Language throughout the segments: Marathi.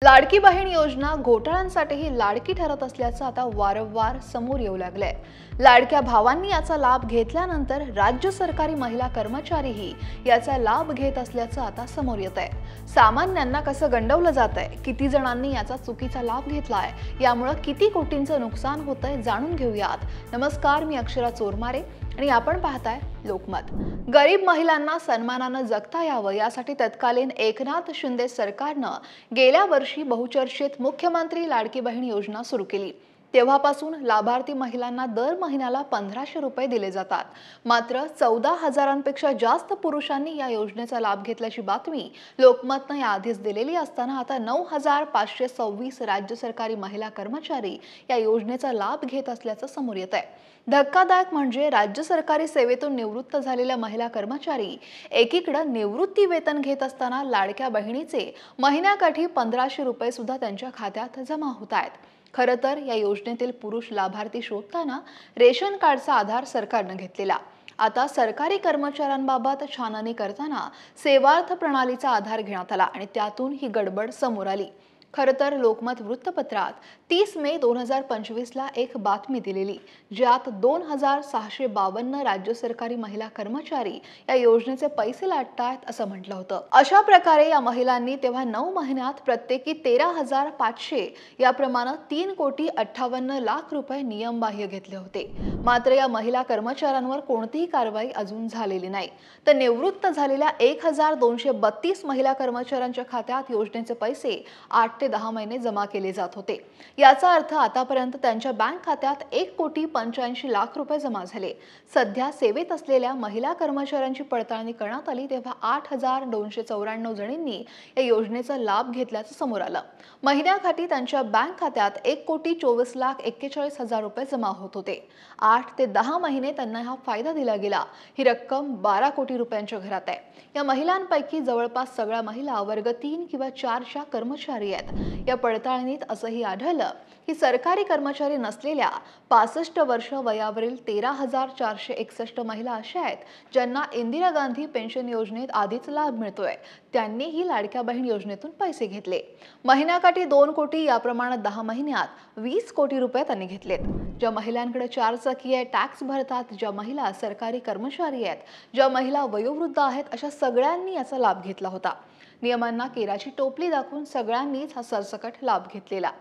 लाडकी बहीण योजना घोटाळ्यांसाठीही लाडकी ठरत असल्याचं आता वारंवार समोर येऊ लागलंय। लाडक्या भावांनी याचा लाभ घेतल्यानंतर राज्य सरकारी महिला कर्मचारीही याचा लाभ घेत असल्याचं आता समोर येतंय। सामान्यांना कसं गंडवलं जातंय, किती जणांनी याचा चुकीचा लाभ घेतलाय, यामुळे किती कोटींचं नुकसान होतंय जाणून घेऊयात। नमस्कार, मी अक्षरा चोरमारे आणि आपण पाहताय लोकमत। गरीब महिलांना सन्मानाने जगता यावं यासाठी तत्कालीन एकनाथ शिंदे सरकारनं गेल्या वर्षी बहुचर्चित मुख्यमंत्री लाडकी बहीण योजना सुरू केली। तेव्हापासून लाभार्थी महिलांना दर महिन्याला 1500 रुपये दिले जातात। मात्र 14,000पेक्षा जास्त पुरुषांनी या योजनेचा लाभ घेतल्याची बातमी लोकमतने याआधीच दिलेली असताना आता 9,526 राज्य सरकारी महिला कर्मचारी या योजनेचा लाभ घेत असल्याचं समोर येतंय। धक्कादायक म्हणजे राज्य सरकारी सेवेतून निवृत्त झालेल्या महिला कर्मचारी एकीकडे निवृत्ती वेतन घेत असताना लाडक्या बहिणीचे महिन्याकाठी 1500 रुपये सुद्धा त्यांच्या खात्यात जमा होत आहेत। खरं तर या योजनेतील पुरुष लाभार्थी शोधताना रेशन कार्डचा आधार सरकारने घेतलेला। आता सरकारी कर्मचाऱ्यांबाबत छाननी करताना सेवार्थ प्रणालीचा आधार घेण्यात आला आणि त्यातून ही गडबड समोर आली। खरं तर लोकमत वृत्तपत्रात 30 मे 2025 ला एक बातमी दिलेली, ज्यात 2652 राज्य सरकारी महिला कर्मचारी या योजनेचे पैसे लाटतायत असं म्हटलं होतं। अशा प्रकारे या महिलांनी तेव्हा 9 महिन्यात प्रत्येकी 13,500 याप्रमाणे 3,58,00,000 रुपये नियमबाह्य घेतले होते। मात्र या महिला कर्मचाऱ्यांवर कोणतीही कारवाई अजून झालेली नाही। तर निवृत्त झालेल्या 1,232 महिला कर्मचाऱ्यांच्या खात्यात योजनेचे पैसे 8 ते 10 महिने जमा केले जात होते। याचा अर्थ आतापर्यंत त्यांच्या बँक खात्यात 1,85,00,000 रुपये जमा झाले। सध्या सेवेत असलेल्या महिला कर्मचाऱ्यांची पडताळणी करण्यात आली तेव्हा 8,294 जणींनी या योजनेचा लाभ घेतल्याचं समोर आलं। महिन्याकाठी त्यांच्या बँक खात्यात 1,24,41,000 रुपये जमा होत होते। 8 ते 10 महिने त्यांना हा फायदा दिला गेला। ही रक्कम 12 कोटी रुपयांच्या घरात आहे। या महिलांपैकी जवळपास सगळ्या महिला वर्ग 3 किंवा 4 च्या कर्मचारी आहेत। या पडताळणीत असंही आढळलं की सरकारी कर्मचारी नसलेल्या 65 वर्ष वयावरील 13,461 महिला अशा आहेत ज्यांना इंदिरा गांधी पेन्शन योजनेत आधीच लाभ मिळतोय। त्यांनीही लाडक्या बहीण योजनेतून पैसे घेतले। महिन्याकाठी 2 कोटी याप्रमाणे 10 महिन्यात 20 कोटी रुपये त्यांनी घेतलेत। ज्या महिलांकडे 4 चाकी आहे, टॅक्स भरतात, ज्या महिला सरकारी कर्मचारी आहेत, ज्या महिला वयोवृद्ध आहेत, अशा सगळ्यांनी याचा लाभ घेतला होता। नियमांना केराची टोपली दाखवून सगळ्यांनीच हा सरसकट लाभ घेतलेला।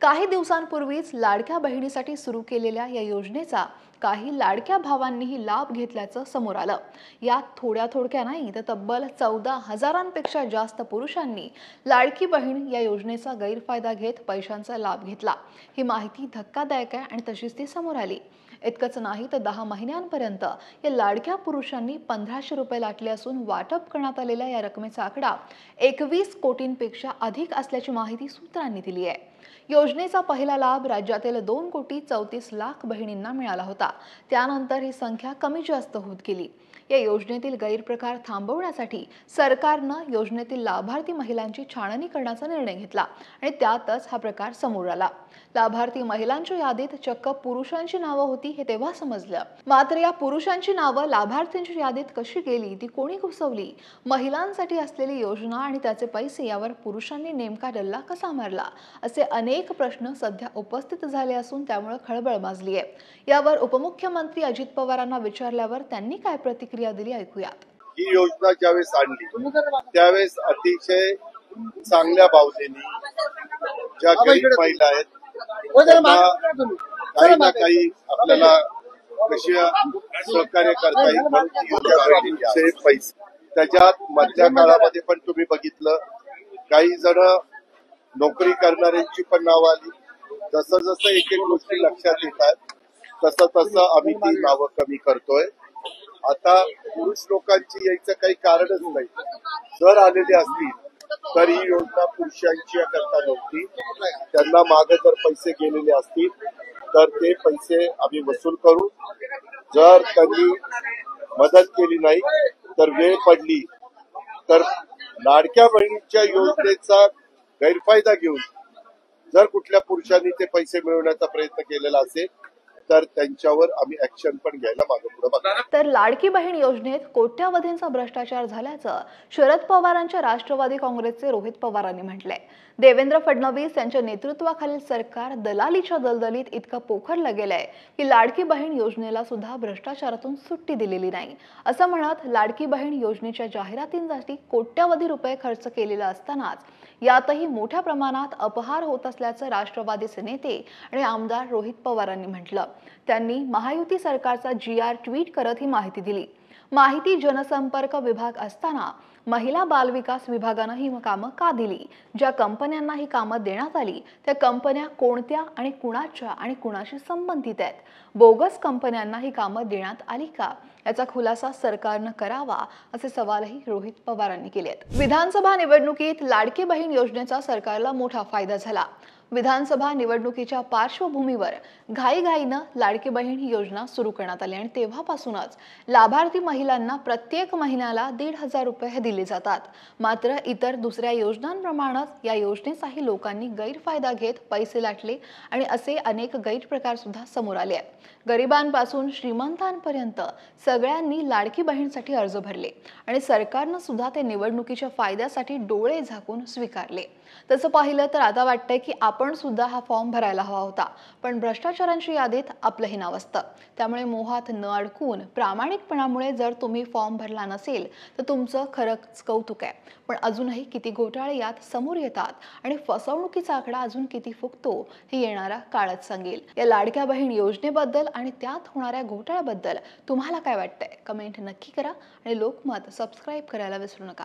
काही दिवसांपूर्वीच लाडक्या बहिणीसाठी सुरू केलेल्या या योजनेचा काही लाडक्या भावांनीही लाभ घेतल्याचं समोर आलं। यात थोड्या नाही तर तब्बल 14,000पेक्षा जास्त पुरुषांनी लाडकी बहीण या योजनेचा गैरफायदा घेत पैशांचा लाभ घेतला। ही माहिती धक्कादायक आहे आणि तशीच ती समोर आली। इतकंच नाही तर 10 महिन्यांपर्यंत या लाडक्या पुरुषांनी 1500 रुपये लाटले असून वाटप करण्यात आलेल्या या रकमेचा आकडा 21 कोटींपेक्षा अधिक असल्याची माहिती सूत्रांनी दिली आहे। योजनेचा पहिला लाभ राज्यातील 2,34,00,000 बहिणींना मिळाला होता। त्यानंतर ही संख्या कमी जास्त होत गेली। या योजनेतील गैरप्रकार थांबवण्यासाठी सरकारनं योजनेतील लाभार्थी महिलांची छाननी करण्याचा निर्णय घेतला आणि त्यातच हा प्रकार समोर आला। लाभार्थी महिलांच्या यादीत चक्क पुरुषांची नावं होती हे तेव्हा समजलं। मात्र या पुरुषांची नावं लाभार्थ्यांच्या यादीत कशी गेली, ती कोणी घुसवली, महिलांसाठी असलेली योजना आणि त्याचे पैसे यावर पुरुषांनी नेमका डल्ला कसा मारला, असे अनेक प्रश्न सध्या उपस्थित झाले असून त्यामुळे खळबळ माजली आहे। यावर उपमुख्यमंत्री अजित पवारांना विचारल्यावर त्यांनी काय प्रतिक्रिया दिली, ऐकूयात। ही योजना ज्यावेळेस आणली त्यावेळेस अतिशय चांगल्या भावनेने ज्या गरीब महिला आहेत काही ना काही आपल्याला कशी सहकार्य करता येईल म्हणून पैसे त्याच्यात मधल्या काळामध्ये पण तुम्ही बघितलं काही जण नोकरी करणाऱ्यांची पण नावं आली। जसं जसं एक एक गोष्टी लक्षात येतात तसं तसं आम्ही ती नावं कमी करतोय। आता पुरुष लोकांची यायचं काही कारणच नाही। जर आलेले असतील तर ही योजना पुरुषांची करता नव्हती। त्यांना मागे जर पैसे गेलेले असतील तर ते पैसे आम्ही वसूल करू। जर त्यांनी मदत केली नाही तर वेळ पडली तर लाडक्या बहिणीच्या योजनेचा गैरफायदा घेऊन जर कुठल्या पुरुषांनी ते पैसे मिळवण्याचा प्रयत्न केलेला असेल तर त्यांच्यावर आम्ही ऍक्शन पण घ्यायला मागे पुढे बघणार। तर लाडकी बहीण योजनेत कोट्यावधींचा भ्रष्टाचार झाल्याचं शरद पवारांच्या राष्ट्रवादी काँग्रेसचे रोहित पवारांनी म्हटलंय। देवेंद्र फडणवीस यांच्या नेतृत्वाखालील सरकार दलालीच्या दलदलीत इतकं पोखरलं गेलंय की लाडकी बहीण योजनेला सुद्धा भ्रष्टाचारातून सुट्टी दिलेली नाही, असं म्हणत लाडकी बहीण योजनेच्या जाहिरातींसाठी कोट्यवधी रुपये खर्च केलेला असतानाच यातही मोठ्या प्रमाणात अपहार होत असल्याचं राष्ट्रवादीचे नेते आणि आमदार रोहित पवारांनी म्हटलं. त्यांनी महायुती सरकारचा GR ट्विट करत ही माहिती दिली. माहिती जनसंपर्क विभाग असताना महिला बालविकास विभागानं ही कामं का दिली? ज्या कंपन्यांना ही कामं देण्यात आली त्या कंपन्या कोणत्या आणि कुणाच्या आणि कुणाशी संबंधित आहेत? बोगस कंपन्यांना ही कामं देण्यात आली का? याचा खुलासा सरकारनं करावा असे सवालही रोहित पवारांनी केले आहेत. विधानसभा निवडणुकीत लाडकी बहीण योजनेचा सरकारला मोठा फायदा झाला. विधानसभा निवडणुकीच्या पार्श्वभूमीवर घाईघाईनं लाडकी बहीण ही योजना सुरू करण्यात आली आणि तेव्हापासूनच लाभार्थी महिलांना प्रत्येक महिन्याला 1,500 रुपये दिले जातात. मात्र इतर दुसऱ्या योजनांप्रमाणेच या योजनेचाही लोकांनी गैरफायदा घेत पैसे लाटले आणि असे अनेक गैरप्रकार सुद्धा समोर आले आहेत. गरिबांपासून श्रीमंतांपर्यंत सगळ्यांनी लाडकी बहीणसाठी अर्ज भरले आणि सरकारनं सुद्धा ते निवडणुकीच्या फायद्यासाठी डोळे झाकून स्वीकारले. तसं पाहिलं तर आता वाटतंय की आपण सुद्धा हा फॉर्म भरायला हवा होता, पण भ्रष्टाचारांच्या यादीत आपलंही नाव असतं. त्यामुळे मोहात न अडकून प्रामाणिकपणामुळे जर तुम्ही फॉर्म भरला नसेल तर तुमचं खरंच कौतुक आहे. पण अजूनही किती घोटाळे यात समोर येतात आणि फसवणुकीचा आकडा अजून किती फुगतो हे येणारा काळच सांगेल. या लाडक्या बहीण योजनेबद्दल आणि त्यात होणाऱ्या घोटाळ्याबद्दल तुम्हाला काय वाटतंय? कमेंट नक्की करा आणि लोकमत सबस्क्राईब करायला विसरू नका.